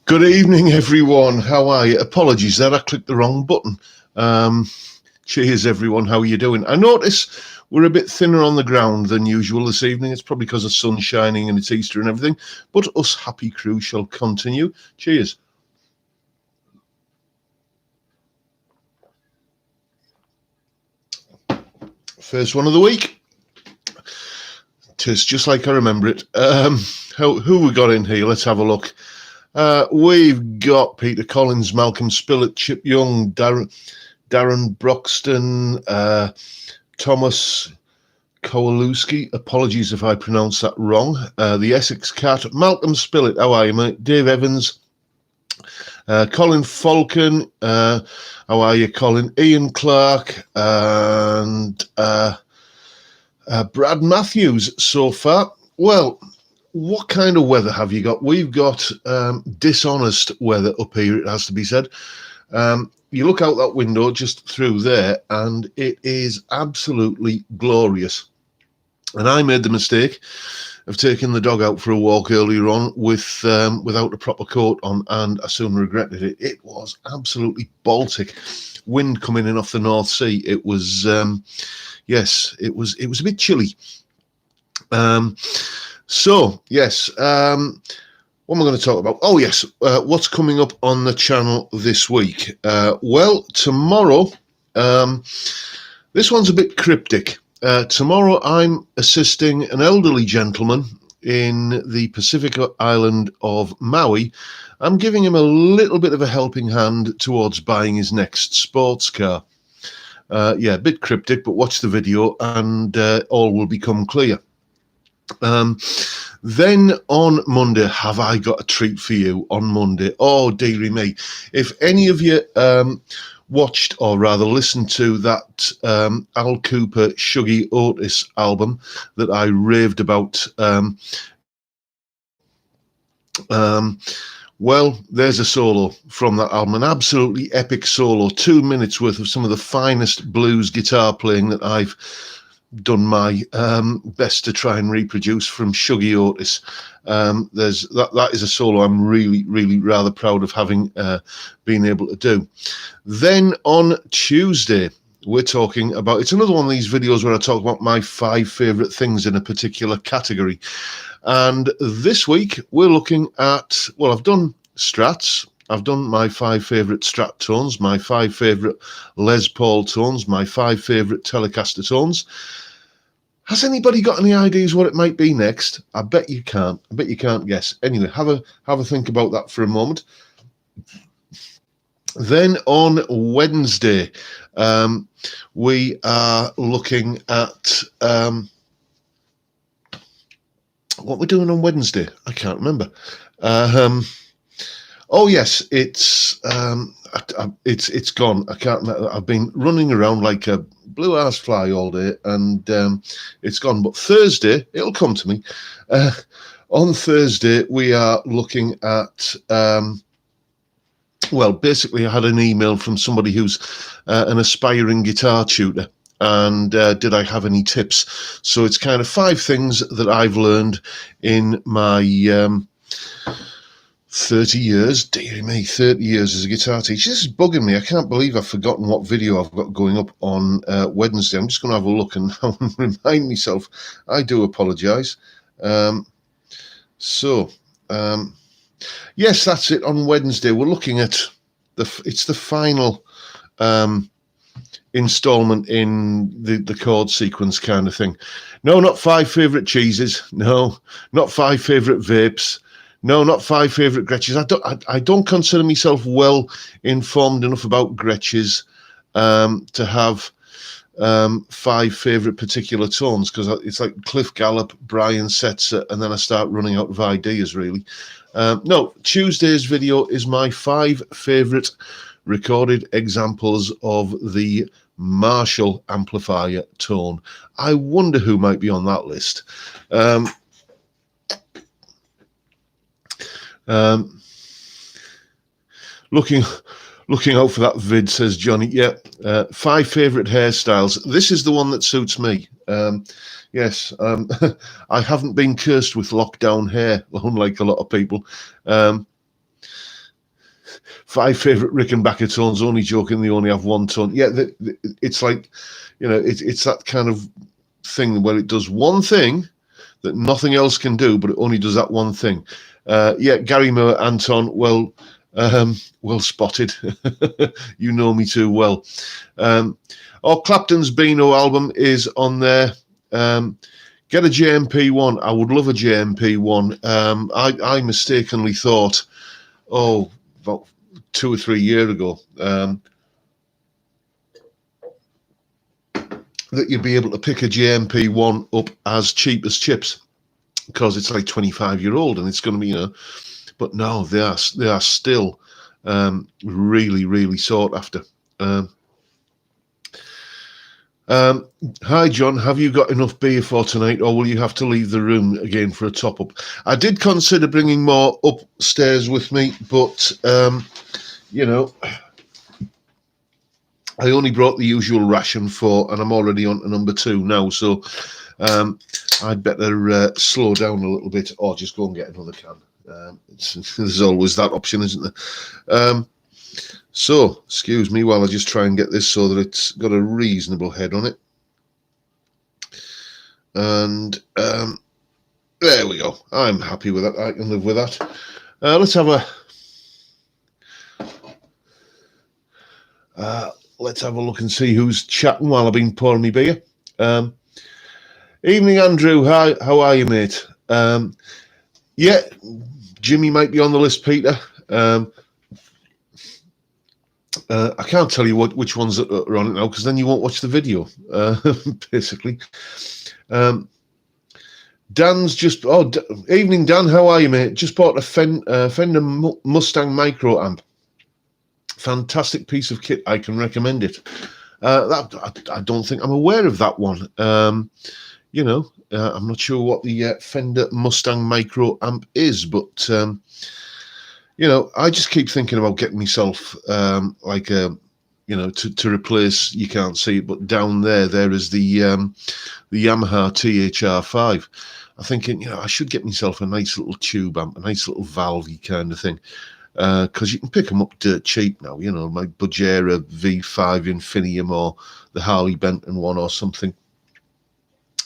Good evening, everyone. How are you? Apologies there, I clicked the wrong button. Cheers, everyone. How are you doing? I notice we're a bit thinner on the ground than usual this evening. It's probably because the sun's shining and it's Easter and everything, but us happy crew shall continue. Cheers. First one of the week. Tastes just like I remember it. Who we got in here? Let's have a look. We've got Peter Collins, Malcolm Spillett, Chip Young, Darren Broxton, Thomas Kowalewski. Apologies if I pronounce that wrong. The Essex Cat, Malcolm Spillett. How are you, mate? Dave Evans, Colin Falcon. How are you, Colin? Ian Clark and Brad Matthews so far. Well, what kind of weather have you got? We've got dishonest weather up here, it has to be said. You look out that window just through there, and it is absolutely glorious. And I made the mistake of taking the dog out for a walk earlier on without a proper coat on, and I soon regretted it. It was absolutely Baltic. Wind coming in off the North Sea. It was, yes, it was a bit chilly. So, yes, what am I going to talk about? Oh, yes, what's coming up on the channel this week? Well, tomorrow, this one's a bit cryptic. Tomorrow I'm assisting an elderly gentleman in the Pacific island of Maui. I'm giving him a little bit of a helping hand towards buying his next sports car. Yeah, a bit cryptic, but watch the video and all will become clear. Then on Monday, have I got a treat for you on Monday? Oh, dearie me. If any of you watched, or rather listened to, that Al Cooper Shuggy Otis album that I raved about, well, there's a solo from that album, an absolutely epic solo, 2 minutes worth of some of the finest blues guitar playing that I've done my best to try and reproduce from Shuggy Otis. That is a solo I'm really rather proud of having been able to do. Then on Tuesday, we're talking about, it's another one of these videos where I talk about my 5 favourite things in a particular category. And this week we're looking at, well, I've done Strats. I've done my 5 favourite Strat tones, my 5 favourite Les Paul tones, my 5 favourite Telecaster tones. Has anybody got any ideas what it might be next? I bet you can't. I bet you can't guess. Anyway, have a think about that for a moment. Then on Wednesday, we are looking at what we're doing on Wednesday. I can't remember. Oh yes, it's gone. I can't remember. I've been running around like a blue ass fly all day, and it's gone. But Thursday, it'll come to me. On Thursday, we are looking at. Well, basically, I had an email from somebody who's an aspiring guitar tutor, and did I have any tips? So it's kind of 5 things that I've learned in my 30 years, dear me, 30 years as a guitar teacher. This is bugging me. I can't believe I've forgotten what video I've got going up on Wednesday. I'm just going to have a look and remind myself. I do apologise. Yes, that's it. On Wednesday, we're looking at it's the final installment in the chord sequence kind of thing. No, not 5 favourite cheeses. No, not 5 favourite vapes. No, not 5 favourite Gretches. I don't consider myself well informed enough about Gretches to have 5 favourite particular tones, because it's like Cliff Gallup, Brian Setzer, and then I start running out of ideas, really. No, Tuesday's video is my 5 favourite recorded examples of the Marshall amplifier tone. I wonder who might be on that list. Looking out for that vid, says Johnny. Yeah, 5 favourite hairstyles. This is the one that suits me. Yes, I haven't been cursed with lockdown hair, unlike a lot of people. 5 favourite Rickenbacker tones, only joking, they only have one tone. Yeah, it's like, you know, it's that kind of thing where it does one thing that nothing else can do, but it only does that one thing. Yeah, Gary Moore, Anton, well spotted. You know me too well. Clapton's Beano album is on there. Get a JMP one. I would love a JMP one. I mistakenly thought, about 2 or 3 years ago, that you'd be able to pick a JMP one up as cheap as chips, because it's like 25-year-old and it's going to be, you know. But no, they are still really, really sought after. Hi, John. Have you got enough beer for tonight, or will you have to leave the room again for a top-up? I did consider bringing more upstairs with me, but, you know, I only brought the usual ration and I'm already on to number 2 now, so I'd better slow down a little bit, or just go and get another can. There's always that option, isn't there? So, excuse me while I just try and get this so that it's got a reasonable head on it. And there we go. I'm happy with that. I can live with that. Let's have a look and see who's chatting while I've been pouring my beer. Evening, Andrew. Hi, how are you, mate? Yeah, Jimmy might be on the list, Peter. I can't tell you which ones are on it now, because then you won't watch the video, basically. Dan's just... evening, Dan. How are you, mate? Just bought a Fender Mustang Micro Amp. Fantastic piece of kit. I can recommend it. I don't think I'm aware of that one. You know, I'm not sure what the Fender Mustang Micro Amp is, but... you know, I just keep thinking about getting myself like a, you know, to replace. You can't see it, but down there is the Yamaha THR5. I'm thinking, you know, I should get myself a nice little tube amp, a nice little valvey kind of thing, because you can pick them up dirt cheap now. You know, my Bugera V5 Infinium or the Harley Benton one or something.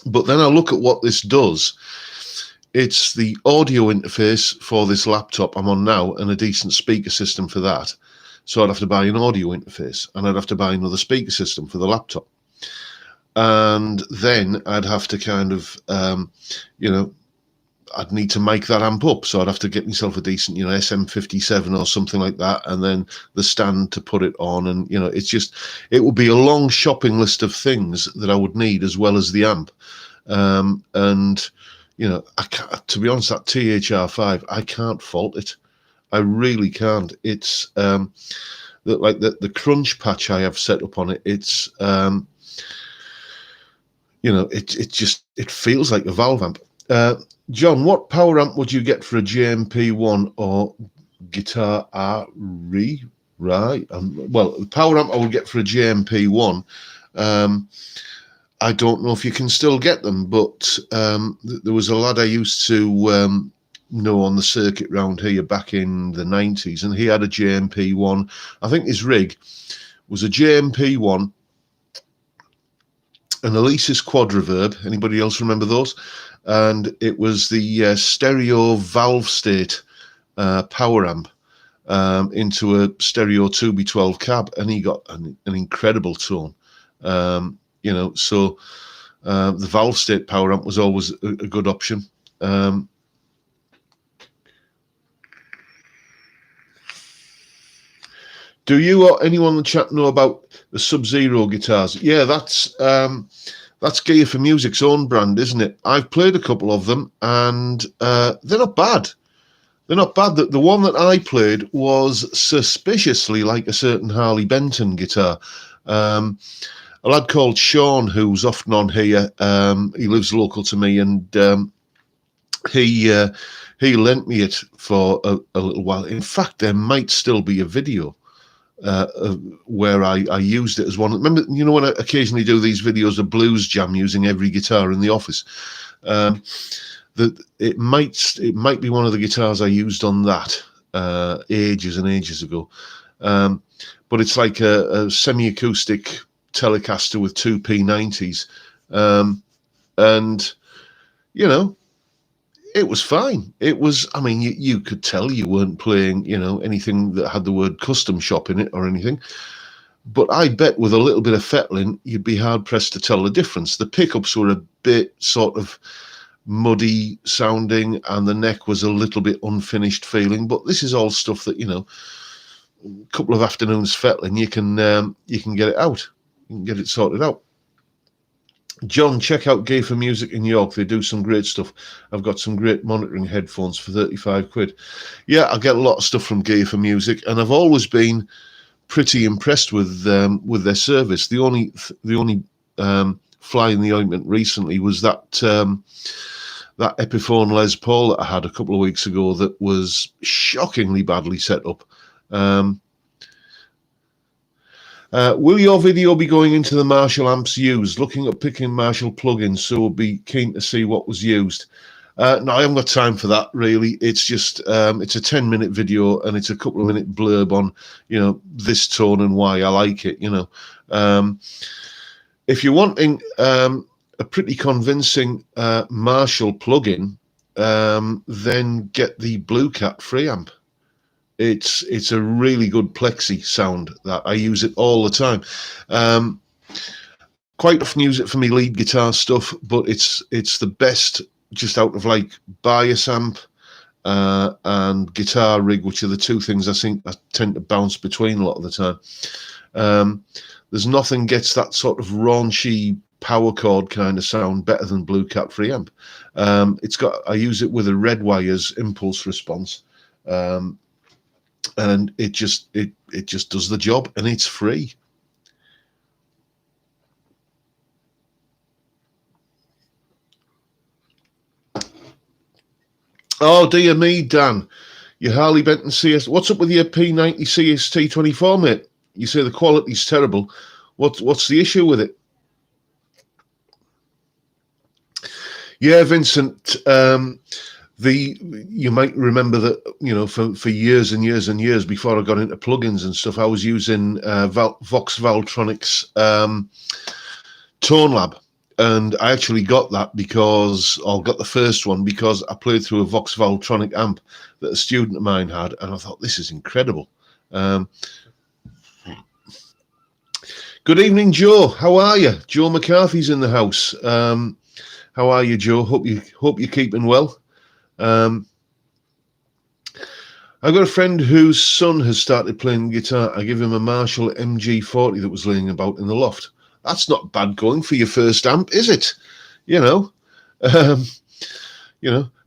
But then I look at what this does. It's the audio interface for this laptop I'm on now and a decent speaker system for that. So I'd have to buy an audio interface, and I'd have to buy another speaker system for the laptop. And then I'd have to kind of, you know, I'd need to make that amp up. So I'd have to get myself a decent, you know, SM57 or something like that, and then the stand to put it on. And, you know, it would be a long shopping list of things that I would need, as well as the amp. And... you know, to be honest, that THR5, I can't fault it. I really can't. It's like the crunch patch I have set up on it. It's you know, it feels like a valve amp. John, what power amp would you get for a JMP1 or Guitar RE? Right. Well, the power amp I would get for a JMP1. I don't know if you can still get them, but there was a lad I used to know on the circuit round here back in the 90s, and he had a JMP1. I think his rig was a JMP1, an Alesis Quad Reverb. Anybody else remember those? And it was the stereo valve state power amp into a stereo 2B12 cab, and he got an incredible tone. You know, so the valve state power amp was always a good option. Do you or anyone in the chat know about the Sub-Zero guitars? Yeah, that's Gear for Music's own brand, isn't it? I've played a couple of them, and they're not bad. They're not bad. The one that I played was suspiciously like a certain Harley Benton guitar. A lad called Sean, who's often on here, he lives local to me, and he lent me it for a little while. In fact, there might still be a video where I used it as one. Remember, you know, when I occasionally do these videos of Blues Jam using every guitar in the office, that it might be one of the guitars I used on that. ages and ages ago. But it's like a semi-acoustic Telecaster with two P90s. And, you know, it was fine. It was, I mean, you could tell you weren't playing, you know, anything that had the word custom shop in it or anything. But I bet with a little bit of fettling, you'd be hard-pressed to tell the difference. The pickups were a bit sort of muddy sounding, and the neck was a little bit unfinished feeling. But this is all stuff that, you know, a couple of afternoons fettling, you can get it out. You can get it sorted out. John, check out Gay for Music in York. They do some great stuff. I've got some great monitoring headphones for 35 quid. Yeah, I get a lot of stuff from Gay for Music, and I've always been pretty impressed with their service. The only fly in the ointment recently was that that Epiphone Les Paul that I had a couple of weeks ago that was shockingly badly set up. Will your video be going into the Marshall amps used? Looking at picking Marshall plugins, so we'll be keen to see what was used. No, I haven't got time for that, really. It's just, it's a 10-minute video, and it's a couple of minute blurb on, you know, this tone and why I like it, you know. If you're wanting a pretty convincing Marshall plugin, then get the Blue Cat free amp. It's a really good plexi sound that I use it all the time. Quite often use it for me lead guitar stuff, but it's the best just out of like bias amp and guitar rig, which are the two things I think I tend to bounce between a lot of the time. There's nothing gets that sort of raunchy power chord kind of sound better than Blue Cat free amp. I use it with a Red Wires impulse response. And it just does the job, and it's free. Oh dear me, Dan, your Harley Benton CS. What's up with your P90 CST24, mate? You say the quality's terrible. What's the issue with it? Yeah, Vincent. You might remember that, you know, for years and years and years before I got into plugins and stuff, I was using Vox Valtronics Tone Lab, and I actually got that got the first one because I played through a Vox Valtronic amp that a student of mine had, and I thought, this is incredible. Good evening, Joe. How are you? Joe McCarthy's in the house. How are you, Joe? Hope you're keeping well. I've got a friend whose son has started playing guitar. I give him a Marshall MG40 that was laying about in the loft. That's not bad going for your first amp, is it? You know,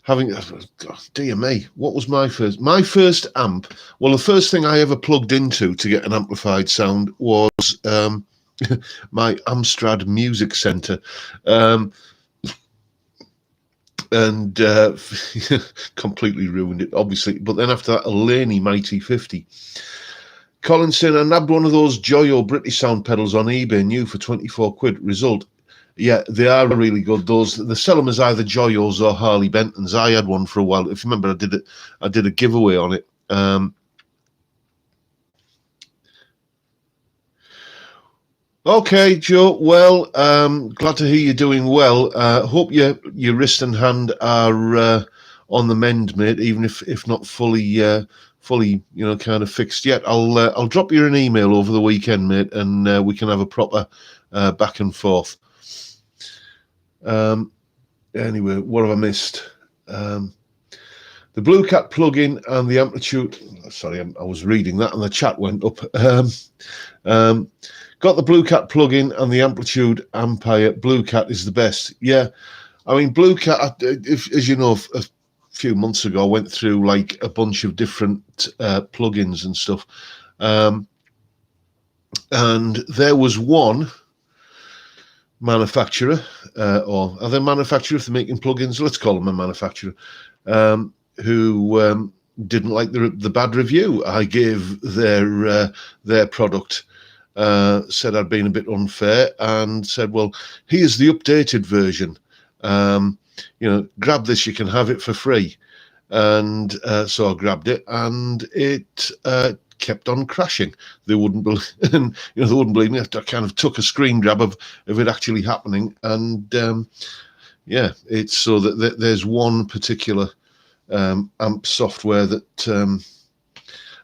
having, oh, dear me, what was my first amp? Well, the first thing I ever plugged into to get an amplified sound was my Amstrad Music Center. And completely ruined it, obviously. But then after that, a Laney Mighty 50. Colin saying, I nabbed one of those Joyo British sound pedals on eBay, new for 24 quid. Result, yeah, they are really good. They sell them as either Joyos or Harley Bentons. I had one for a while. If you remember, I did a giveaway on it. Okay, Joe. Well, glad to hear you're doing well. Hope your wrist and hand are on the mend, mate. Even if not fully, you know, kind of fixed yet. I'll drop you an email over the weekend, mate, and we can have a proper back and forth. Anyway, what have I missed? The Blue Cat plugin and the amplitude. Sorry, I was reading that, and the chat went up. Got the Blue Cat plugin and the amplitude Ampere. Blue Cat is the best. Yeah, I mean, Blue Cat, as you know, a few months ago, I went through like a bunch of different plugins and stuff. And there was one manufacturer, or other manufacturer, if they're making plugins, let's call them a manufacturer, who didn't like the bad review I gave their product. Said I'd been a bit unfair, and said, well, here's the updated version. You know, grab this, you can have it for free. and so I grabbed it, and it kept on crashing. They wouldn't believe, and they wouldn't believe me. I kind of took a screen grab of it actually happening, and yeah, it's so that there's one particular amp software that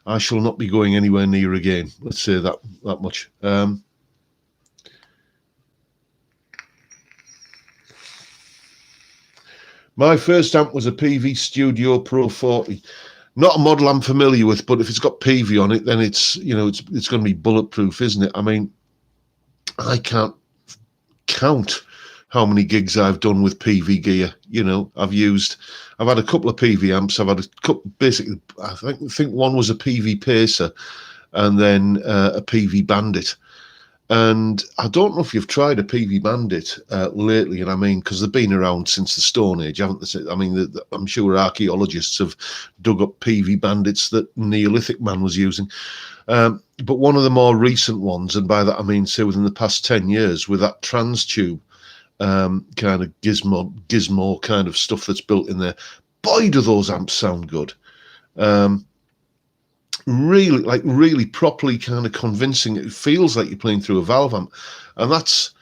I shall not be going anywhere near again. Let's say that much. My first amp was a PV Studio Pro 40. Not a model I'm familiar with, but if it's got PV on it, then it's it's going to be bulletproof, isn't it? I mean, I can't count how many gigs I've done with PV gear. I've had a couple of PV amps. I've had a couple, basically, I think one was a PV Pacer, and then a PV Bandit. And I don't know if you've tried a PV Bandit lately, and I mean, because they've been around since the Stone Age, haven't they? I mean, I'm sure archaeologists have dug up PV Bandits that Neolithic man was using. But one of the more recent ones, and by that I mean, say, within the past 10 years, with that trans tube kind of gizmo kind of stuff that's built in there, boy, do those amps sound good. Really properly kind of convincing. It feels like you're playing through a valve amp, and that's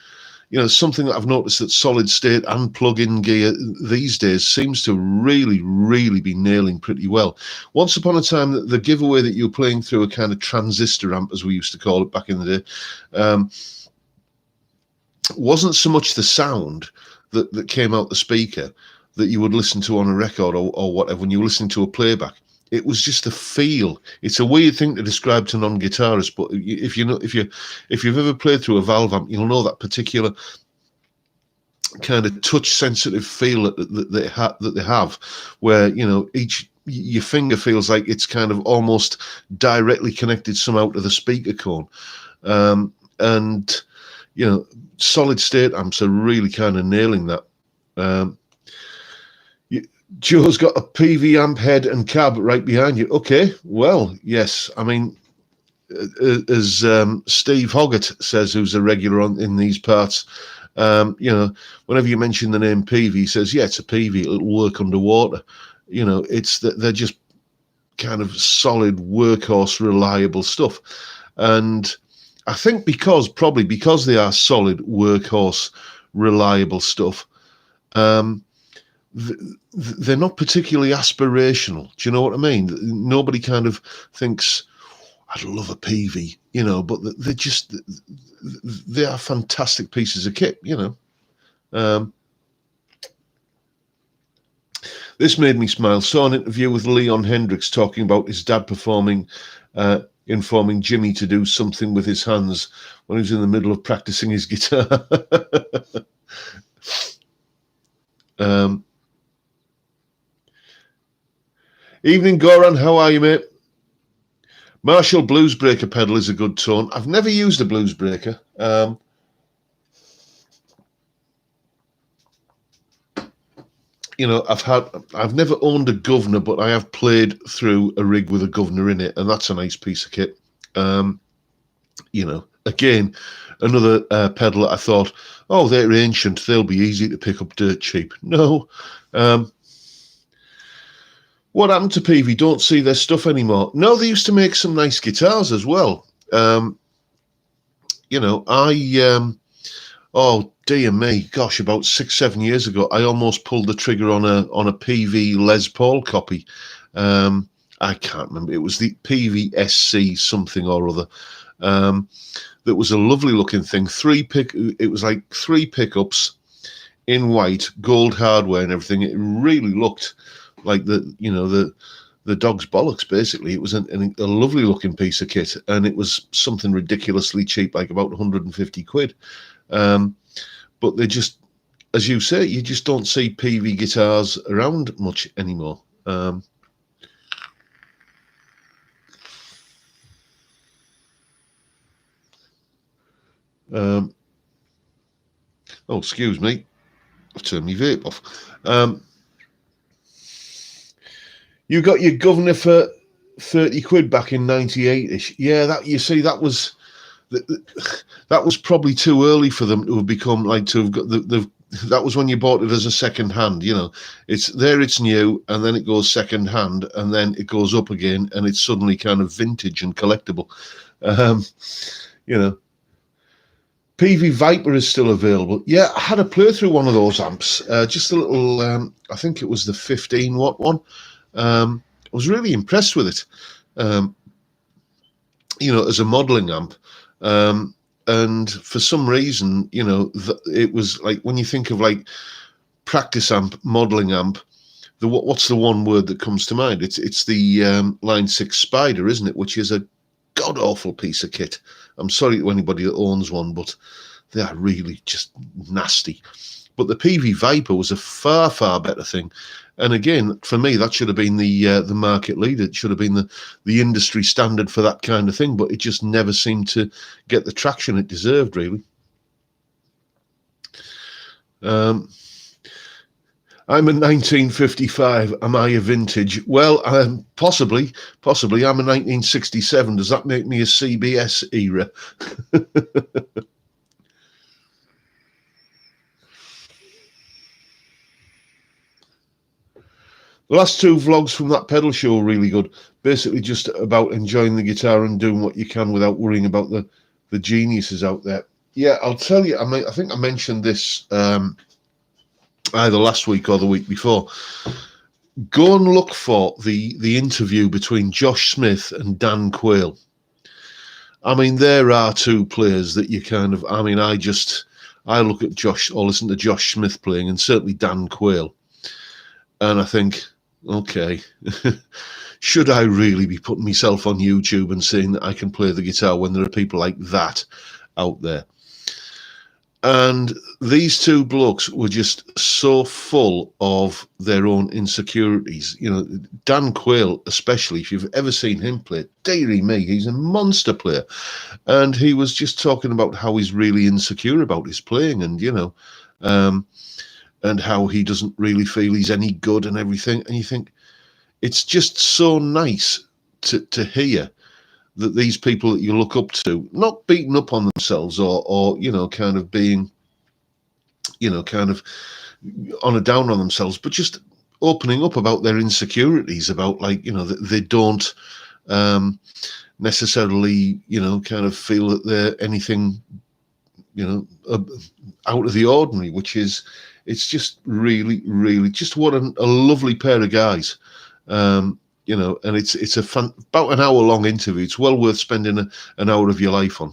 something that I've noticed that solid state and plug-in gear these days seems to really be nailing pretty well. Once upon a time, the giveaway that you were playing through a kind of transistor amp, as we used to call it back in the day, wasn't so much the sound that came out the speaker that you would listen to on a record or whatever when you were listening to a playback. It was just a feel. It's a weird thing to describe to non-guitarists, but if you've ever played through a valve amp, you'll know that particular kind of touch-sensitive feel that they have, where your finger feels like it's kind of almost directly connected somehow to the speaker cone, and solid state amps are really kind of nailing that. Joe's got a PV amp head and cab right behind you. Okay, well, yes. I mean, as Steve Hoggart says, who's a regular in these parts, whenever you mention the name PV, he says, yeah, it's a PV. It'll work underwater. It's that they're just kind of solid workhorse, reliable stuff. And I think because they are solid workhorse, reliable stuff, they're not particularly aspirational. Do you know what I mean? Nobody kind of thinks, I'd love a PV, but they are fantastic pieces of kit, This made me smile. Saw an interview with Leon Hendricks talking about his dad informing Jimmy to do something with his hands when he was in the middle of practicing his guitar. Evening, Goran. How are you, mate? Marshall Bluesbreaker pedal is a good tone. I've never used a Bluesbreaker. I've never owned a Governor, but I have played through a rig with a Governor in it, and that's a nice piece of kit. Again, another pedal that I thought, oh, they're ancient, they'll be easy to pick up dirt cheap. No. What happened to PV? Don't see their stuff anymore. No, they used to make some nice guitars as well. Oh dear me, gosh, about 6-7 years ago, I almost pulled the trigger on a PV Les Paul copy. I can't remember. It was the PV SC something or other. That was a lovely looking thing. It was like 3 pickups in white, gold hardware and everything. It really looked like the dog's bollocks, basically. It was a lovely looking piece of kit, and it was something ridiculously cheap, like about 150 quid. But they just, as you say, you just don't see PV guitars around much anymore. Oh, excuse me. I've turned my vape off. You got your Governor for 30 quid back in 98-ish. Yeah, that was probably too early for them to have become like to have got that was when you bought it as a second hand. It's there, it's new, and then it goes second hand, and then it goes up again, and it's suddenly kind of vintage and collectible. um, you know PV Viper is still available. Yeah, I had a play through one of those amps, just a little, I think it was the 15 watt one. I was really impressed with it, as a modeling amp. And for some reason, it was like, when you think of like practice amp, modeling amp, what's the one word that comes to mind? It's the Line 6 Spider, isn't it? Which is a god-awful piece of kit. I'm sorry to anybody that owns one, but they are really just nasty. But the PV Viper was a far, far better thing. And again, for me, that should have been the market leader. It should have been the industry standard for that kind of thing, but it just never seemed to get the traction it deserved, really. I'm a 1955. Am I a vintage? Well, possibly. I'm a 1967. Does that make me a CBS era? The last two vlogs from that pedal show were really good. Basically just about enjoying the guitar and doing what you can without worrying about the geniuses out there. Yeah, I'll tell you, I think I mentioned this either last week or the week before. Go and look for the interview between Josh Smith and Dan Quayle. I mean, there are two players that you kind of, I look at Josh, or listen to Josh Smith playing, and certainly Dan Quayle, and I think, okay, should I really be putting myself on YouTube and saying that I can play the guitar when there are people like that out there? And these two blokes were just so full of their own insecurities. Dan Quayle, especially, if you've ever seen him play, dearie me, he's a monster player. And he was just talking about how he's really insecure about his playing, and, and how he doesn't really feel he's any good and everything. And you think, it's just so nice to hear that these people that you look up to, not beating up on themselves or kind of being, kind of on a down on themselves, but just opening up about their insecurities, about they don't necessarily, kind of feel that they're anything, out of the ordinary, it's just really, really just what a lovely pair of guys. And it's about an hour long interview. It's well worth spending an hour of your life on.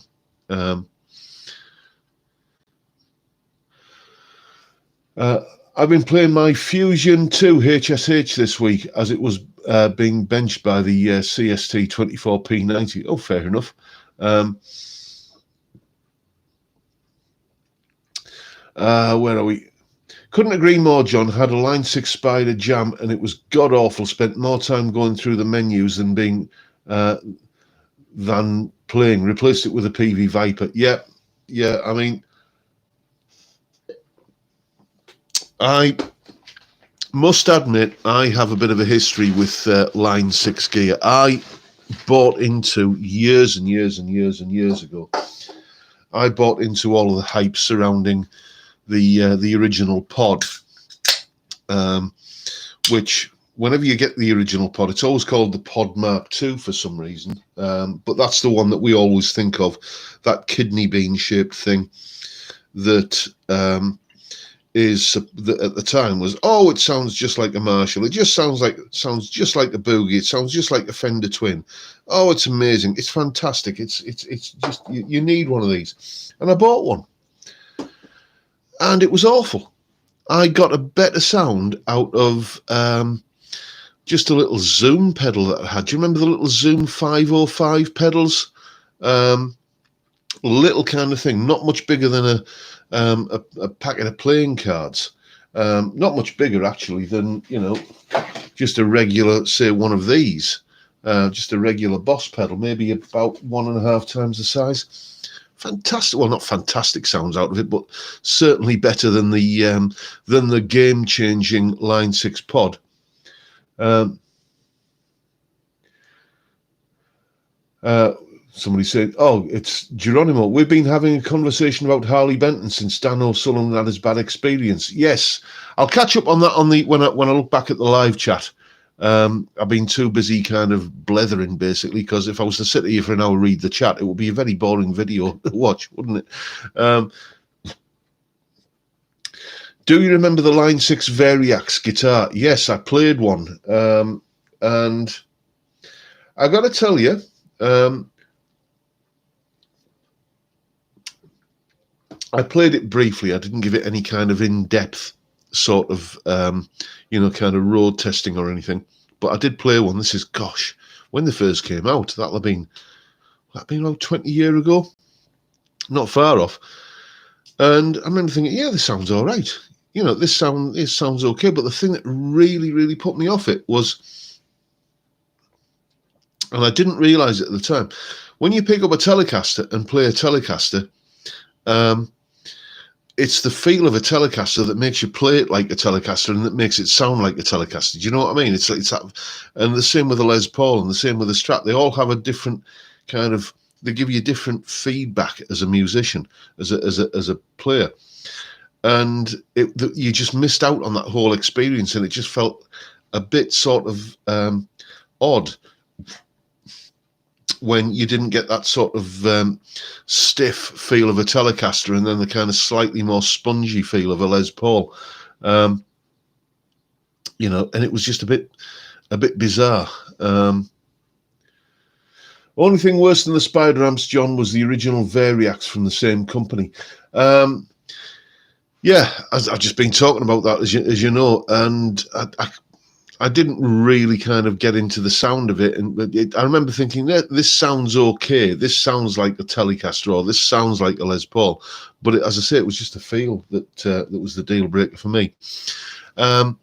I've been playing my Fusion 2 HSH this week, as it was being benched by the CST 24P90. Oh, fair enough. Where are we? Couldn't agree more, John. Had a Line 6 Spider jam, and it was god-awful. Spent more time going through the menus than playing. Replaced it with a PV Viper. Yeah. I mean, I must admit, I have a bit of a history with Line 6 gear. I bought into, years and years and years and years ago, I bought into all of the hype surrounding the original pod, which, whenever you get the original pod, it's always called the Pod Mark II for some reason, but that's the one that we always think of, that kidney bean shaped thing that at the time was, it sounds just like a Marshall, it just sounds just like a Boogie, it sounds just like a Fender Twin. Oh, it's amazing, it's fantastic, it's just, you need one of these. And I bought one, and it was awful. I got a better sound out of just a little Zoom pedal that I had. Do you remember the little Zoom 505 pedals? Little kind of thing, not much bigger than a packet of playing cards. Not much bigger, actually, than, just a regular, say, one of these. Just a regular Boss pedal, maybe about 1.5 times the size. Fantastic, well, not fantastic sounds out of it, but certainly better than the game-changing Line 6 pod. Somebody said, "Oh, it's Geronimo. We've been having a conversation about Harley Benton since Dan O'Sullivan had his bad experience." Yes, I'll catch up on that when I look back at the live chat. I've been too busy kind of blethering, basically, because if I was to sit here for an hour read the chat, it would be a very boring video to watch, wouldn't it? Do you remember the Line 6 Variax guitar? Yes, I played one. And I got to tell you, I played it briefly. I didn't give it any kind of in-depth sort of, kind of road testing or anything. But I did play one. This is, gosh, when they first came out, that'll have been about 20 years ago. Not far off. And I remember thinking, yeah, this sounds all right. This sounds okay. But the thing that really, really put me off it was, and I didn't realise it at the time, when you pick up a Telecaster and play a Telecaster, it's the feel of a Telecaster that makes you play it like a Telecaster and that makes it sound like a Telecaster. Do you know what I mean? It's that, and the same with the Les Paul and the same with the Strat. They all have a different kind of, they give you different feedback as a musician, as a player. And you just missed out on that whole experience, and it just felt a bit sort of odd when you didn't get that sort of stiff feel of a Telecaster and then the kind of slightly more spongy feel of a Les Paul. And it was just a bit bizarre. Only thing worse than the Spider amps, John, was the original Variax from the same company. Yeah, I've just been talking about that, as you know, and I didn't really kind of get into the sound of it. And I remember thinking, this sounds okay. This sounds like a Telecaster, or this sounds like a Les Paul. But as I say, it was just a feel that was the deal breaker for me. Does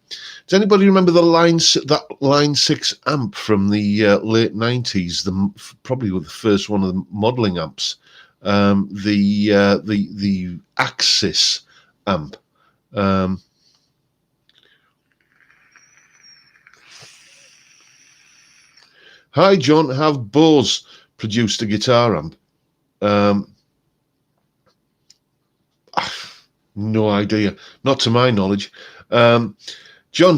anybody remember that Line 6 amp from the late 90s? Probably the first one of the modelling amps. The Axis amp. Hi, John. Have Bose produced a guitar amp? No idea. Not to my knowledge. John,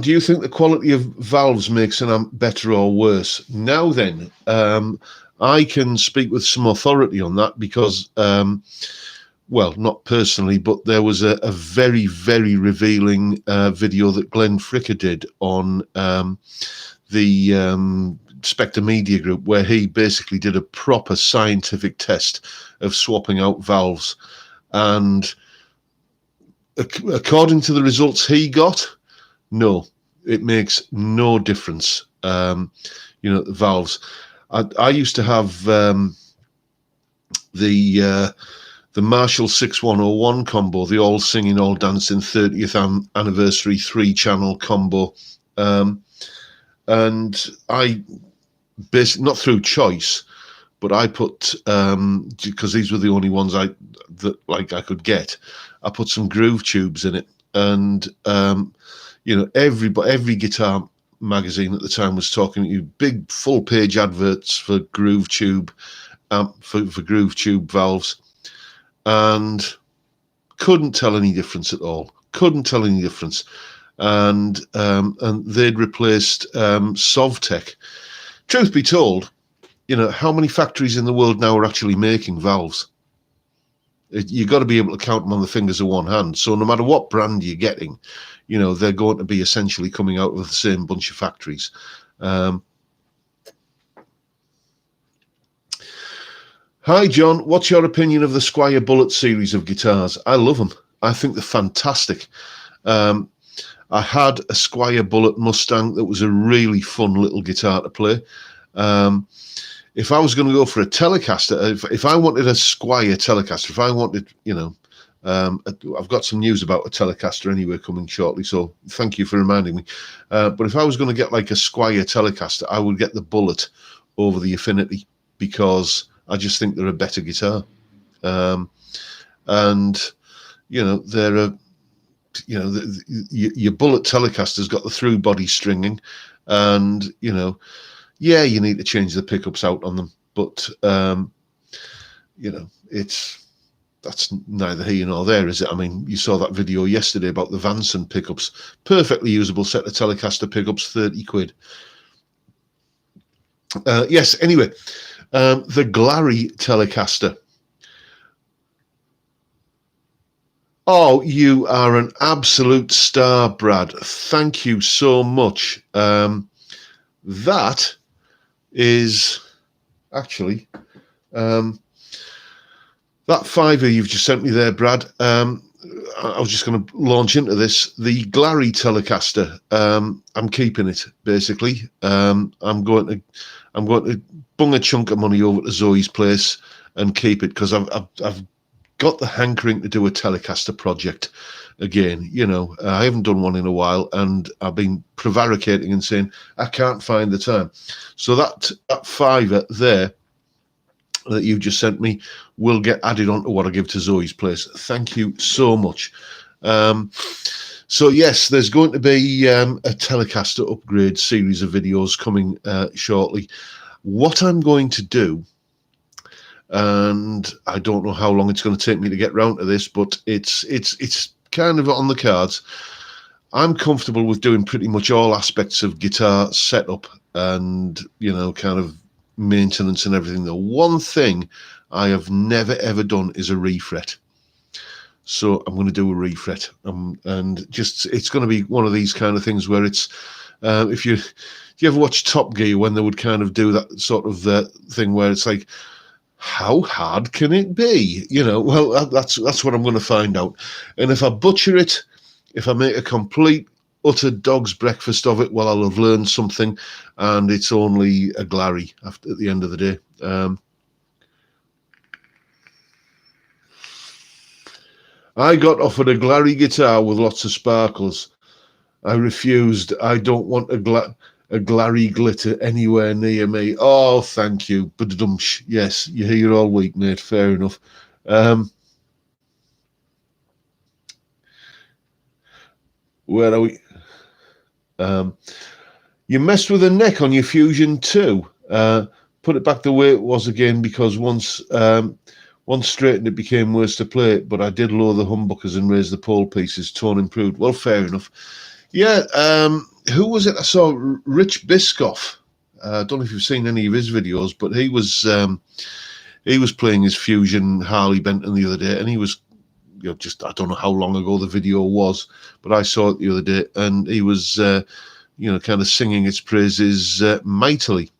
do you think the quality of valves makes an amp better or worse? Now then, I can speak with some authority on that because, well, not personally, but there was a very, very revealing video that Glenn Fricker did on the Spectre Media Group, where he basically did a proper scientific test of swapping out valves. And according to the results he got, no, it makes no difference. The valves. I used to have the Marshall 6101 combo, the all singing, all dancing 30th anniversary 3-channel combo, and I basically, not through choice, but I put because these were the only ones I could get. I put some groove tubes in it, and every guitar magazine at the time was talking to you, big full page adverts for groove tube for groove tube valves, and couldn't tell any difference at all. Couldn't tell any difference, and they'd replaced Sovtech. Truth be told, how many factories in the world now are actually making valves? You've got to be able to count them on the fingers of one hand. So no matter what brand you're getting, they're going to be essentially coming out of the same bunch of factories. Hi, John. What's your opinion of the Squier Bullet series of guitars? I love them. I think they're fantastic. I had a Squier Bullet Mustang that was a really fun little guitar to play. If I was going to go for a Telecaster, if I wanted a Squier Telecaster, if I wanted, I've got some news about a Telecaster anyway coming shortly, so thank you for reminding me. But if I was going to get like a Squier Telecaster, I would get the Bullet over the Affinity because I just think they're a better guitar. And, they're a, your Bullet Telecaster's got the through body stringing, and, yeah, you need to change the pickups out on them, but you know, that's neither here nor there, is it? I mean, you saw that video yesterday about the Vanson pickups. Perfectly usable set of Telecaster pickups, 30 quid. Yes, anyway, the Glary Telecaster. Oh, you are an absolute star, Brad. Thank you so much. That is actually that fiver you've just sent me there, Brad. I was just going to launch into this. The Glary Telecaster. I'm keeping it basically. I'm going to bung a chunk of money over to Zoe's place and keep it because I've got the hankering to do a Telecaster project again. You know, I haven't done one in a while, and I've been prevaricating and saying I can't find the time. So that fiver there that you just sent me will get added on to what I give to Zoe's place. Thank you so much. So yes, there's going to be a Telecaster upgrade series of videos coming shortly. What I'm going to do, and I don't know how long it's going to take me to get round to this, but it's kind of on the cards. I'm comfortable with doing pretty much all aspects of guitar setup and, you know, kind of maintenance and everything. The one thing I have never ever done is a refret. So I'm going to do a refret, and just it's going to be one of these kind of things where it's if you ever watch Top Gear when they would kind of do that sort of thing where it's like, how hard can it be? You know, well, that's what I'm going to find out. And if I butcher it, if I make a complete utter dog's breakfast of it, well, I'll have learned something, and it's only a Glary at the end of the day. I got offered a Glary guitar with lots of sparkles. I refused. I don't want a Glary glitter anywhere near me. Oh, thank you. Badumsh. Yes, you're here all week, mate. Fair enough. Where are we? You messed with the neck on your Fusion too. Put it back the way it was again, because once straightened it became worse to play, but I did lower the humbuckers and raise the pole pieces. Tone improved. Well, fair enough. Yeah, who was it? I saw Rich Biscoff. I don't know if you've seen any of his videos, but he was playing his Fusion Harley Benton the other day, and he was, you know, just, I don't know how long ago the video was, but I saw it the other day, and he was, you know, kind of singing its praises mightily.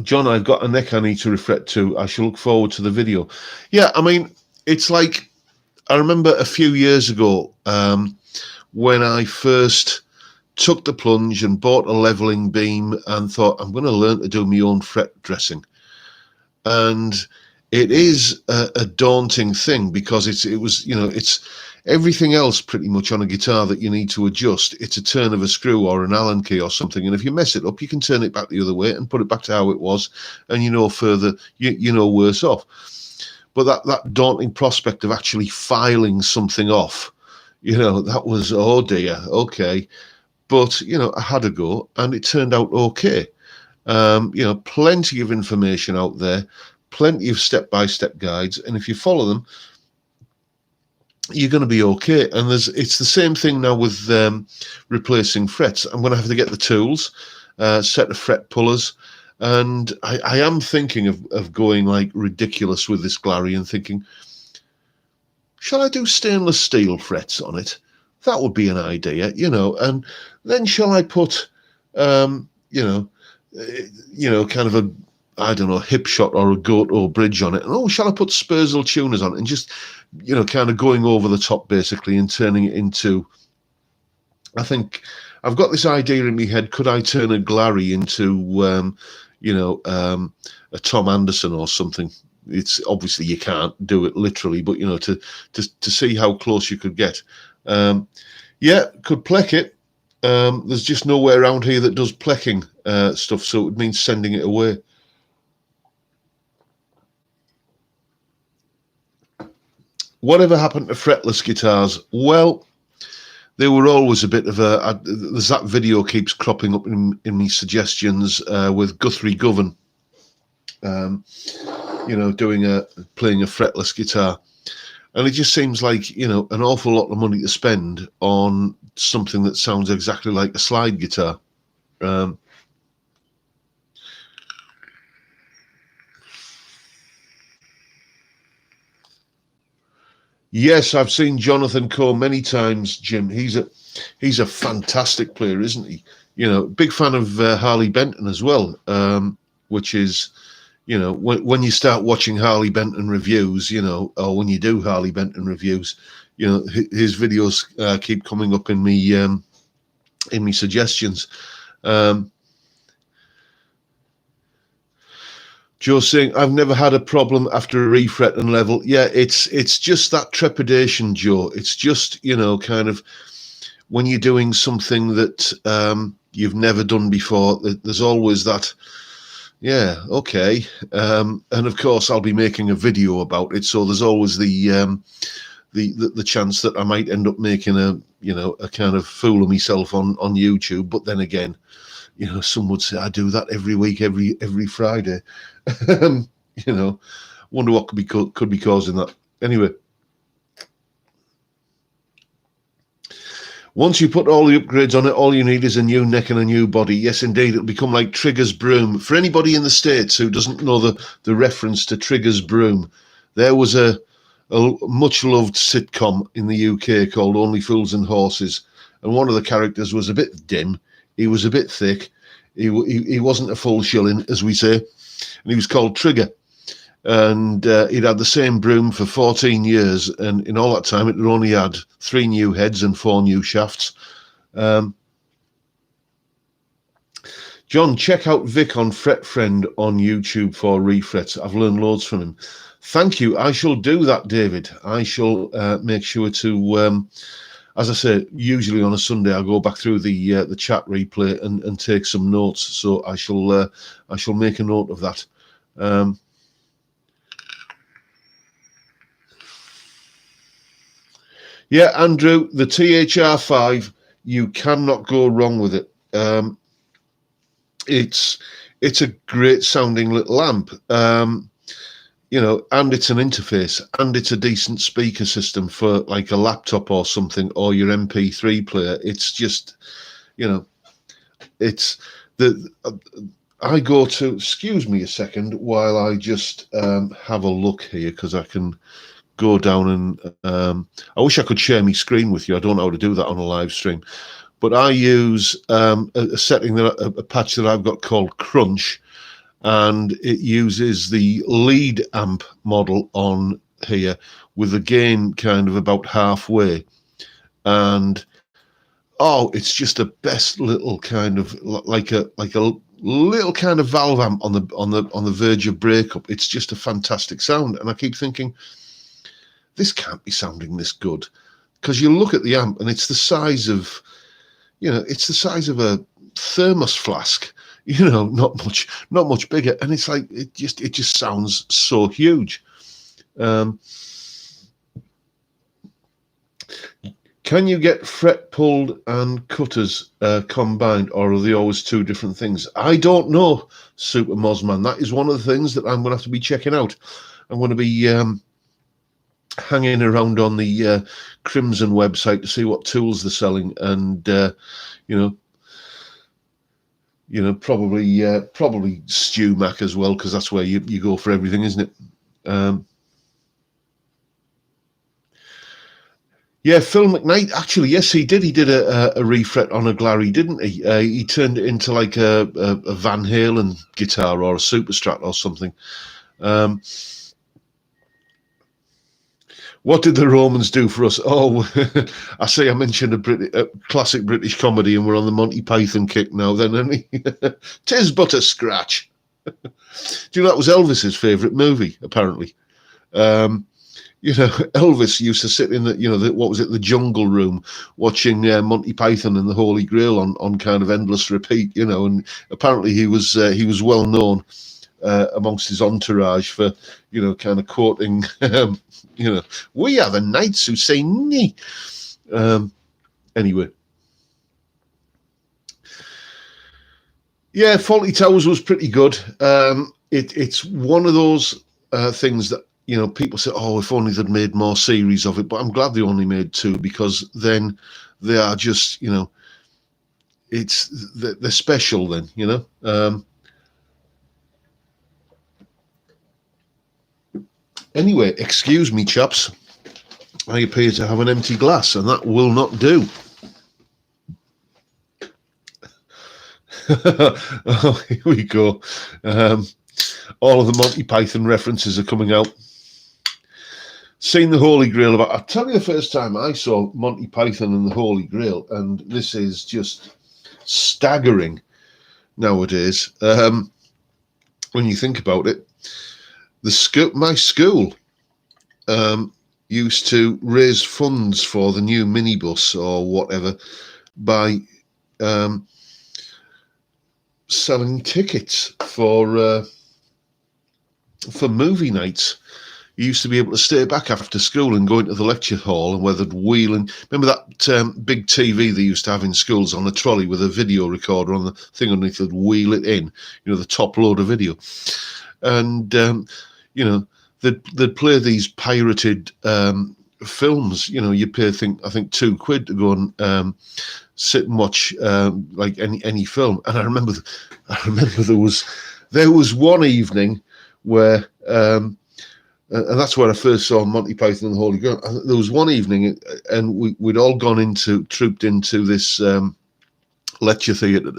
John, I've got a neck I need to refret to. I shall look forward to the video. Yeah, I mean, it's like, I remember a few years ago when I first took the plunge and bought a leveling beam and thought, I'm going to learn to do my own fret dressing. And it is a daunting thing, because it was, you know, it's everything else pretty much on a guitar that you need to adjust. It's a turn of a screw or an Allen key or something, and if you mess it up, you can turn it back the other way and put it back to how it was, and you know further, you know worse off. But that daunting prospect of actually filing something off, you know, that was, oh dear, okay. But, you know, I had a go and it turned out okay. You know, plenty of information out there, plenty of step-by-step guides, and if you follow them, you're going to be okay. And it's the same thing now with replacing frets. I'm going to have to get the tools, set of fret pullers, and I am thinking of going like ridiculous with this Glary and thinking, shall I do stainless steel frets on it? That would be an idea, you know. And then shall I put, you know, kind of a, I don't know, hip shot or a Goto bridge on it? And, oh, shall I put Spursel tuners on it? And just, you know, kind of going over the top basically and turning it into, I think I've got this idea in my head. Could I turn a Glary into, you know, a Tom Anderson or something? It's obviously you can't do it literally, but, you know, to see how close you could get. Yeah, could pleck it. There's just nowhere around here that does plecking stuff, so it would mean sending it away. Whatever happened to fretless guitars? Well, they were always a bit of there's that video keeps cropping up in my suggestions with Guthrie Govan, playing a fretless guitar. And it just seems like, an awful lot of money to spend on something that sounds exactly like a slide guitar. Yes, I've seen Jonathan Coe many times, Jim. He's a fantastic player, isn't he? Big fan of Harley Benton as well, which is, when you start watching Harley Benton reviews, or when you do Harley Benton reviews, his videos keep coming up in me suggestions. Joe saying, I've never had a problem after a refret and level. Yeah, it's just that trepidation, Joe. It's just, kind of when you're doing something that you've never done before, there's always that, yeah, okay. And of course, I'll be making a video about it. So there's always the chance that I might end up making a kind of fool of myself on YouTube. But then again, some would say I do that every week, every Friday. Wonder what could be causing that. Anyway, once you put all the upgrades on it, all you need is a new neck and a new body. Yes, indeed, it'll become like Trigger's broom. For anybody in the States who doesn't know the reference to Trigger's broom, there was a much-loved sitcom in the UK called Only Fools and Horses, and one of the characters was a bit dim. He was a bit thick. He wasn't a full shilling, as we say, and he was called Trigger. And he'd had the same broom for 14 years, and in all that time, it had only had 3 new heads and 4 new shafts. John, check out Vic on Fret Friend on YouTube for refrets. I've learned loads from him. Thank you. I shall do that, David. I shall make sure to... as I say, usually on a Sunday, I'll go back through the chat replay and take some notes. So I shall make a note of that. Yeah, Andrew, the THR5, you cannot go wrong with it. It's a great sounding little amp. And it's an interface, and it's a decent speaker system for like a laptop or something, or your MP3 player. It's just, it's I go to, excuse me a second, while I just have a look here, because I can go down and, I wish I could share my screen with you. I don't know how to do that on a live stream, but I use a setting, a patch that I've got called Crunch, and it uses the lead amp model on here with the gain kind of about halfway, and it's just the best little kind of like a little kind of valve amp on the verge of breakup. It's just a fantastic sound, and I keep thinking, this can't be sounding this good, because you look at the amp and it's the size of, it's the size of a thermos flask. Not much bigger, and it's like it just sounds so huge. Can you get fret pulled and cutters combined, or are they always 2 different things? I don't know, Super Mosman. That is one of the things that I'm going to have to be checking out. I'm going to be hanging around on the Crimson website to see what tools they're selling, and probably Stu Mac as well, because that's where you go for everything, isn't it? Yeah, Phil McKnight, actually, yes, he did. He did a refret on a Glary, didn't he? He turned it into like a Van Halen guitar or a Super Strat or something. What did the Romans do for us? Oh, I say I mentioned a classic British comedy, and we're on the Monty Python kick now. Then, "'Tis but a scratch." Do you know that was Elvis's favourite movie? Apparently, Elvis used to sit in the Jungle Room, watching Monty Python and the Holy Grail on kind of endless repeat. And apparently he was well known amongst his entourage for kind of quoting we are the knights who say nee. Anyway, yeah, Faulty Towers was pretty good. It's one of those things that, you know, people say, oh, if only they'd made more series of it. But I'm glad they only made 2, because then they are just, you know, they're special then, you know. Anyway, excuse me, chaps. I appear to have an empty glass, and that will not do. Oh, here we go. All of the Monty Python references are coming out. Seen the Holy Grail about. I'll tell you the first time I saw Monty Python and the Holy Grail, and this is just staggering nowadays. When you think about it, my school used to raise funds for the new minibus or whatever by selling tickets for movie nights. You used to be able to stay back after school and go into the lecture hall, and where they'd wheel in. Remember that big TV they used to have in schools on a trolley with a video recorder on the thing underneath? They'd wheel it in, you know, the top load of video. And, you know, they'd play these pirated films. You know, you pay, I think £2 to go and sit and watch like any film. And I remember there was one evening where and that's where I first saw Monty Python and the Holy Grail. There was one evening, and we'd all trooped into this lecture theatre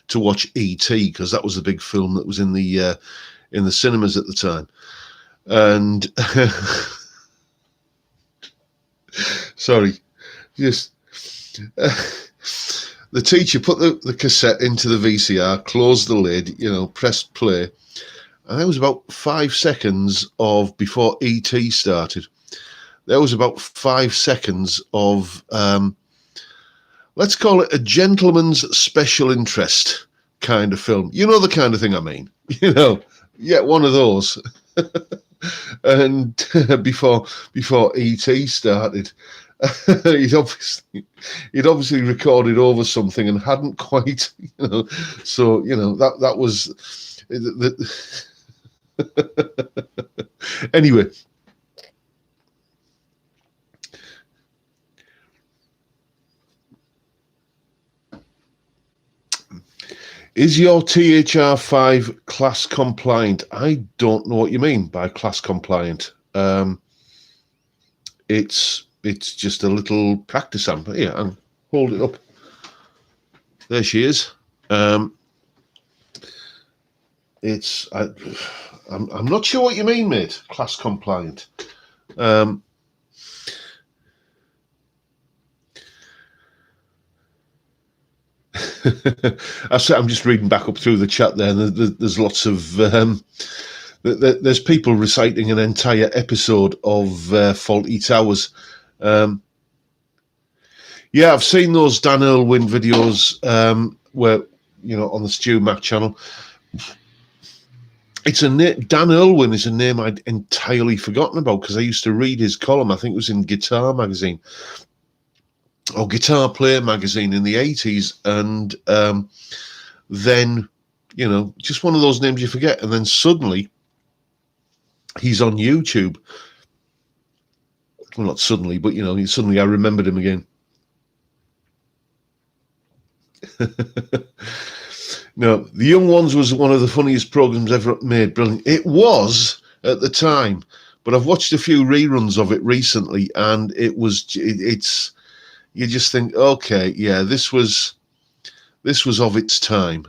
to watch E.T., because that was the big film that was in the cinemas at the time. And sorry, just the teacher put the cassette into the VCR, closed the lid, you know, pressed play. And there was about 5 seconds before E.T. started. There was about 5 seconds of, let's call it a gentleman's special interest kind of film. You know the kind of thing I mean. You know, yeah, one of those. And before E.T. started, he'd obviously recorded over something and hadn't quite, you know. So, you know, that was anyway. Is your THR5 class compliant? I don't know what you mean by class compliant. It's just a little practice sample. Yeah, and hold it up. There she is. I'm not sure what you mean, mate. Class compliant. I'm just reading back up through the chat there. There's lots of there's people reciting an entire episode of Faulty Towers. Yeah, I've seen those Dan Irwin videos where, you know, on the Stu Mac channel. Dan Irwin is a name I'd entirely forgotten about, because I used to read his column. I think it was in Guitar Magazine or Guitar Player Magazine in the 80s. And then, you know, just one of those names you forget. And then suddenly he's on YouTube. Well, not suddenly, but, you know, suddenly I remembered him again. No, The Young Ones was one of the funniest programs ever made. Brilliant. It was at the time, but I've watched a few reruns of it recently, and it's you just think, okay, yeah, this was of its time,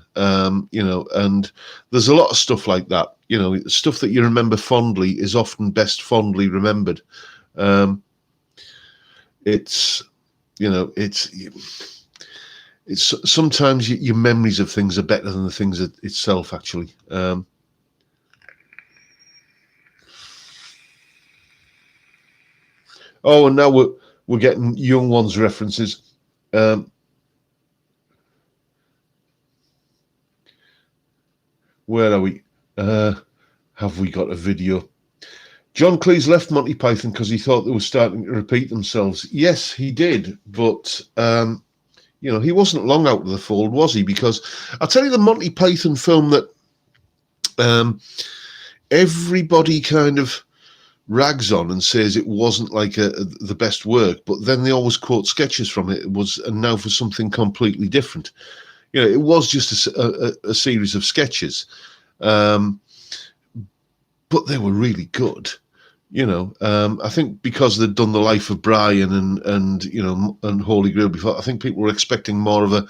you know. And there's a lot of stuff like that, you know. Stuff that you remember fondly is often best fondly remembered. It's, you know, it's sometimes your memories of things are better than the things itself, actually. Oh, and now we're getting Young Ones references. Where are we? Have we got a video? John Cleese left Monty Python because he thought they were starting to repeat themselves. Yes, he did, but he wasn't long out of the fold, was he? Because I'll tell you, the Monty Python film that everybody kind of rags on and says it wasn't like the best work, but then they always quote sketches from it. It was, and now for something completely different. It was just a series of sketches, but they were really good. I think because they'd done The Life of Brian and Holy Grail before, I think people were expecting more of a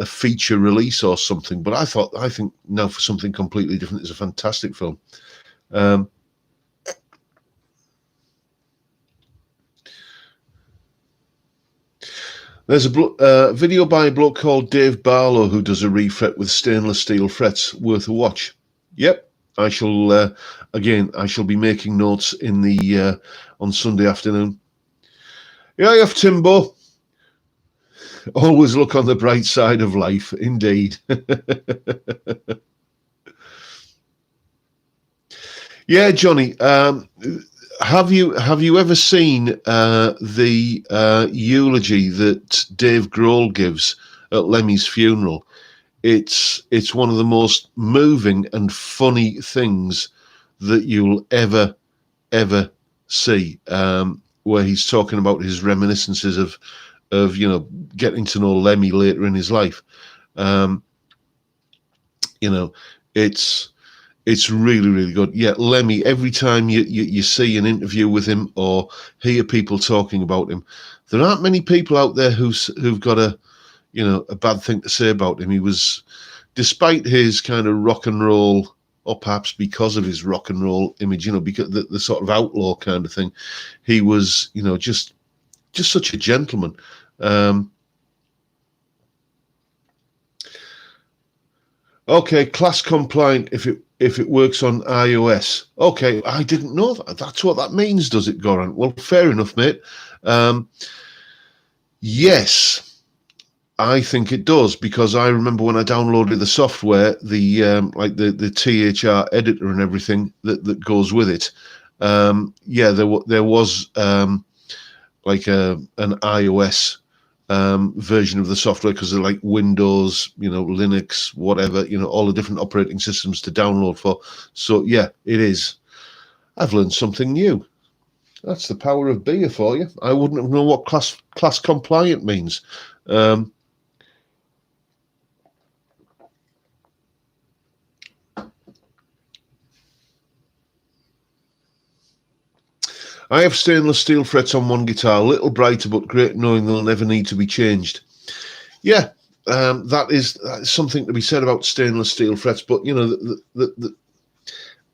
feature release or something. But I think Now for Something Completely Different is a fantastic film. There's a video by a bloke called Dave Barlow who does a refret with stainless steel frets, worth a watch. Yep, I shall be making notes in the on Sunday afternoon. Yeah, you have Timbo. Always look on the bright side of life, indeed. Yeah, Johnny. Have you ever seen the eulogy that Dave Grohl gives at Lemmy's funeral? It's one of the most moving and funny things that you'll ever see. Where he's talking about his reminiscences of getting to know Lemmy later in his life. It's really, really good. Yeah, Lemmy, every time you see an interview with him or hear people talking about him, there aren't many people out there who've got a bad thing to say about him. He was, despite his kind of rock and roll, or perhaps because of his rock and roll image, because the sort of outlaw kind of thing, he was, just such a gentleman. Okay, class compliant if it works on iOS. Okay, I didn't know that. That's what that means, does it, Goran? Well, fair enough, mate. Yes, I think it does, because I remember when I downloaded the software, the THR editor and everything that goes with it. There was like an iOS version of the software, because they're like Windows, Linux, whatever, all the different operating systems to download for. So yeah, it is. I've learned something new. That's the power of beer for you. I wouldn't have known what class compliant means. I have stainless steel frets on one guitar, a little brighter, but great knowing they'll never need to be changed. Yeah, that is something to be said about stainless steel frets. But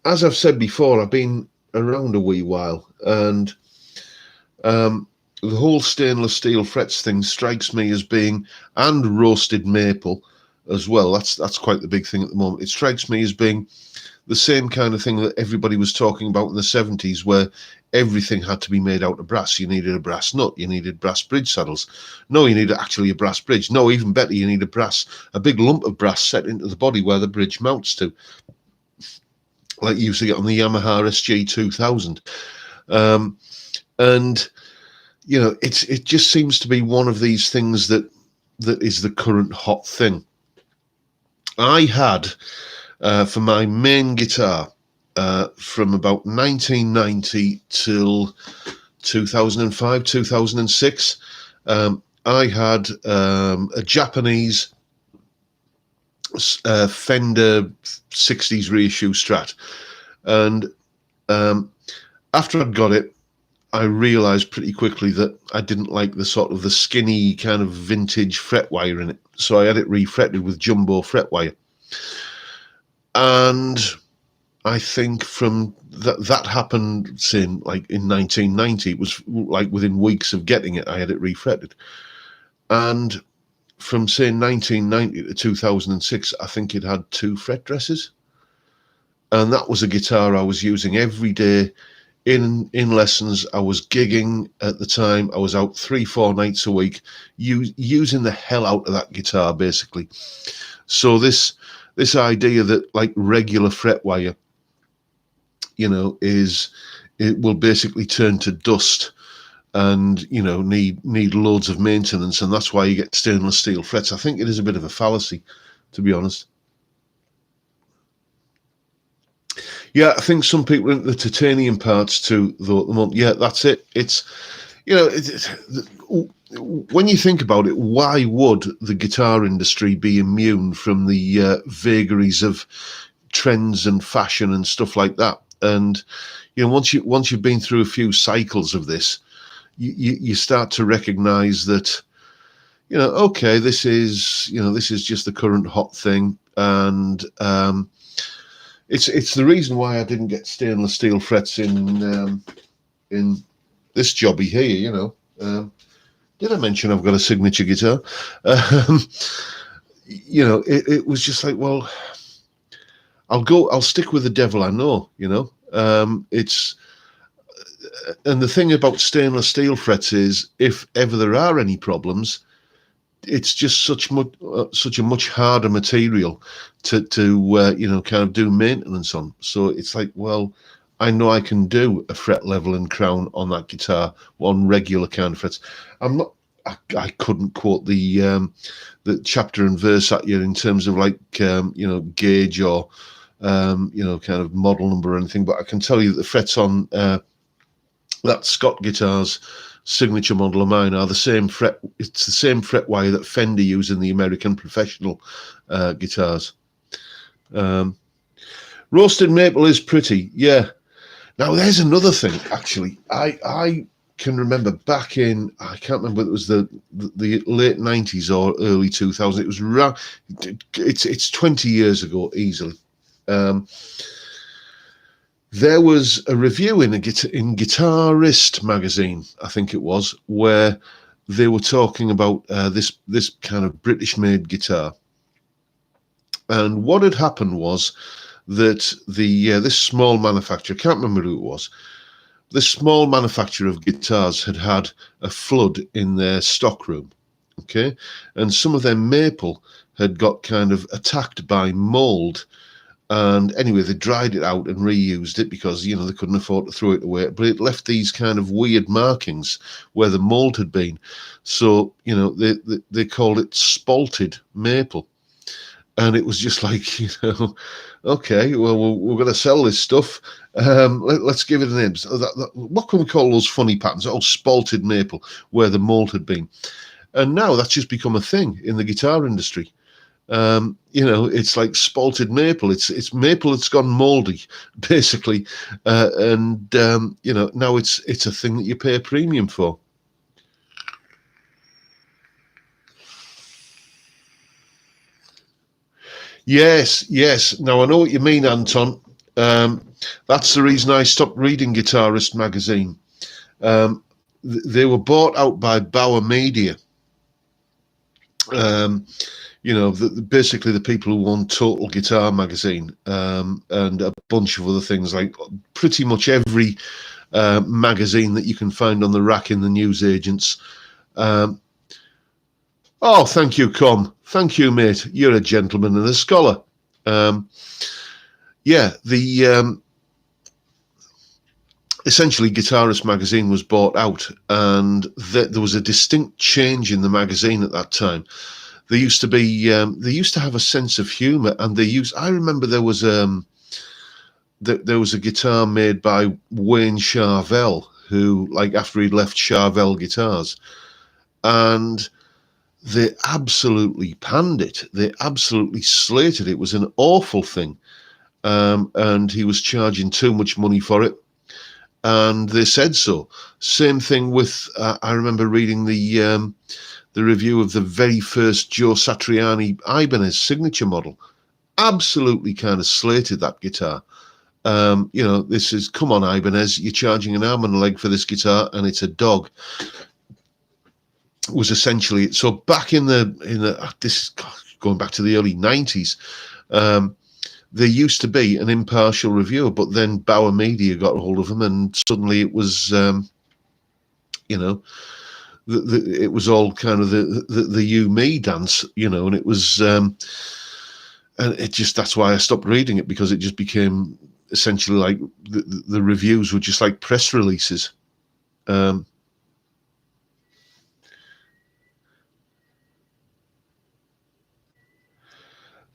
as I've said before, I've been around a wee while, and the whole stainless steel frets thing strikes me as being, and roasted maple as well. That's quite the big thing at the moment. It strikes me as being the same kind of thing that everybody was talking about in the 70s, where everything had to be made out of brass. You needed a brass nut. You needed brass bridge saddles. No, you needed actually a brass bridge. No, even better, you need a big lump of brass set into the body where the bridge mounts to, like you used to get on the Yamaha SG 2000. And it just seems to be one of these things that is the current hot thing. I had for my main guitar, from about 1990 till 2005, 2006, I had a Japanese Fender 60s reissue Strat. And after I'd got it, I realised pretty quickly that I didn't like the skinny kind of vintage fret wire in it. So I had it refretted with jumbo fret wire. And I think from that happened, say, like in 1990, it was like within weeks of getting it, I had it refretted. And from, say, 1990 to 2006, I think it had 2 fret dresses. And that was a guitar I was using every day in lessons. I was gigging at the time. I was out 3-4 nights a week, using the hell out of that guitar, basically. So this idea that like regular fret wire it will basically turn to dust and need loads of maintenance, and that's why you get stainless steel frets. I think it is a bit of a fallacy, to be honest. Yeah, I think some people are into the titanium parts too, though, at the moment. Yeah, that's it. It's, when you think about it, why would the guitar industry be immune from the vagaries of trends and fashion and stuff like that? And once you've been through a few cycles of this, you start to recognize that, okay, this is just the current hot thing, and it's the reason why I didn't get stainless steel frets in this jobby here. Did I mention I've got a signature guitar? It was just like, well, I'll stick with the devil I know. And the thing about stainless steel frets is, if ever there are any problems, it's just such a much harder material to kind of do maintenance on. So it's like, well, I know I can do a fret level and crown on that guitar on regular kind of frets. I couldn't quote the chapter and verse at you in terms of like gauge or kind of model number or anything, but I can tell you that the frets on that Scott guitar's signature model of mine are the same fret. It's the same fret wire that Fender use in the American professional guitars. Roasted maple is pretty, yeah. Now there's another thing. Actually, I can remember back in, I can't remember whether it was the late 90s or early 2000s. It was it's 20 years ago easily. There was a review in Guitarist magazine, I think it was, where they were talking about this kind of British-made guitar. And what had happened was that this small manufacturer, I can't remember who it was, this small manufacturer of guitars had a flood in their stockroom, okay? And some of their maple had got kind of attacked by mold. And anyway, they dried it out and reused it because, they couldn't afford to throw it away. But it left these kind of weird markings where the mold had been. So, they called it spalted maple. And it was just like, okay, well, we're going to sell this stuff. Let's give it a name. So what can we call those funny patterns? Oh, spalted maple, where the mold had been. And now that's just become a thing in the guitar industry. It's like spalted maple. It's maple that's gone moldy, basically, and now it's a thing that you pay a premium for. Yes. Now I know what you mean, Anton. That's the reason I stopped reading Guitarist magazine. They were bought out by Bauer Media. Basically the people who own Total Guitar magazine, and a bunch of other things, like pretty much every magazine that you can find on the rack in the newsagents. Oh, thank you, Com. Thank you, mate. You're a gentleman and a scholar. Essentially, Guitarist magazine was bought out, and there was a distinct change in the magazine at that time. They used to have a sense of humor, and I remember there was a guitar made by Wayne Charvel, who, like, after he'd left Charvel Guitars, and they absolutely panned it. They absolutely slated it. It was an awful thing. And he was charging too much money for it. And they said so. Same thing with, I remember reading the review of the very first Joe Satriani Ibanez signature model. Absolutely kind of slated that guitar. This is, come on, Ibanez, you're charging an arm and a leg for this guitar, and it's a dog. Was essentially it. So back in the this going back to the early 90s, there used to be an impartial reviewer, but then Bauer Media got a hold of them, and suddenly it was it was all kind of the you me dance, and it was and it just, that's why I stopped reading it, because it just became essentially like the reviews were just like press releases.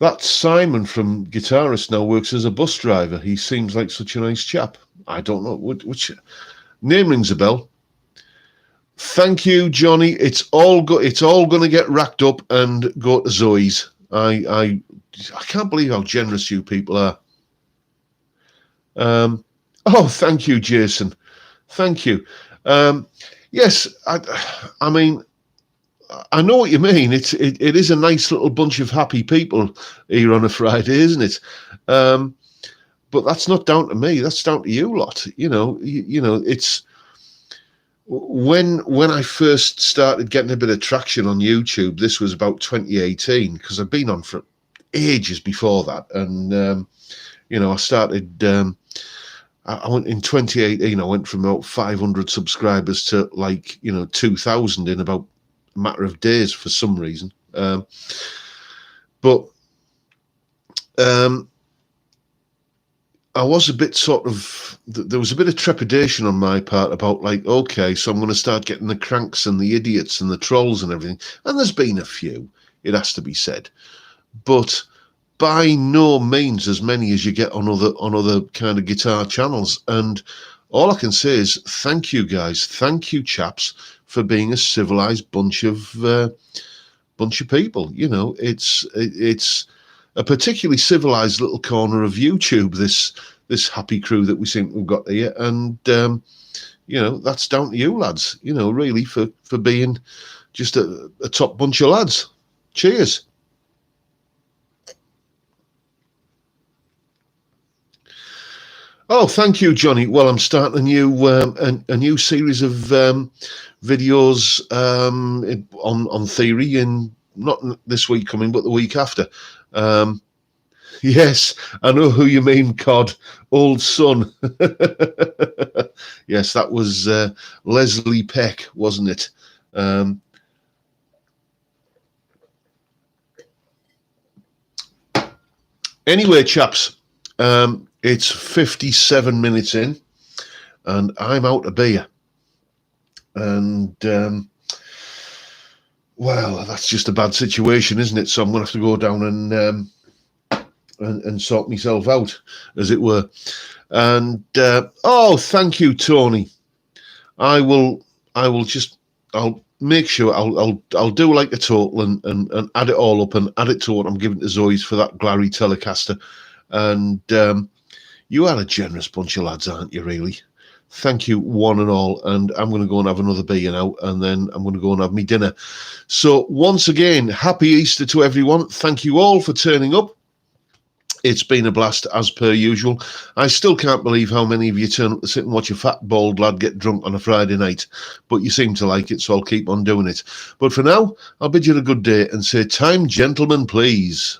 That Simon from Guitarist now works as a bus driver. He seems like such a nice chap. I don't know which name rings a bell. Thank you, Johnny. It's all going to get racked up and go to Zoe's. I can't believe how generous you people are. Oh, thank you, Jason. Thank you. Yes, I mean, I know what you mean. It is a nice little bunch of happy people here on a Friday, isn't it? But that's not down to me. That's down to you lot. You know, it's when I first started getting a bit of traction on YouTube. This was about 2018, because I've been on for ages before that, and I started. I went in 2018. I went from about 500 subscribers to 2,000 in about a matter of days for some reason. But I was a bit there was a bit of trepidation on my part about okay, so I'm going to start getting the cranks and the idiots and the trolls and everything. And there's been a few, it has to be said, but by no means as many as you get on other kind of guitar channels. And all I can say is thank you guys, thank you chaps, for being a civilized bunch of people. It's a particularly civilized little corner of YouTube, this happy crew that we seem to have got here, and that's down to you lads, really, for being just a top bunch of lads. Cheers. Oh, thank you, Johnny. Well, I'm starting a new series of videos on theory, and not this week coming, but the week after. Yes, I know who you mean, Cod. Old son. Yes, that was Leslie Peck, wasn't it? Anyway, chaps, it's 57 minutes in, and I'm out of beer. And, well, that's just a bad situation, isn't it? So I'm going to have to go down and sort myself out, as it were. And, oh, thank you, Tony. I'll make sure I'll do like a total and add it all up and add it to what I'm giving to Zoe's for that Glary Telecaster. And you are a generous bunch of lads, aren't you, really? Thank you, one and all. And I'm going to go and have another beer now, and then I'm going to go and have me dinner. So once again, happy Easter to everyone. Thank you all for turning up. It's been a blast, as per usual. I still can't believe how many of you turn up to sit and watch a fat, bald lad get drunk on a Friday night. But you seem to like it, so I'll keep on doing it. But for now, I'll bid you a good day and say, time, gentlemen, please.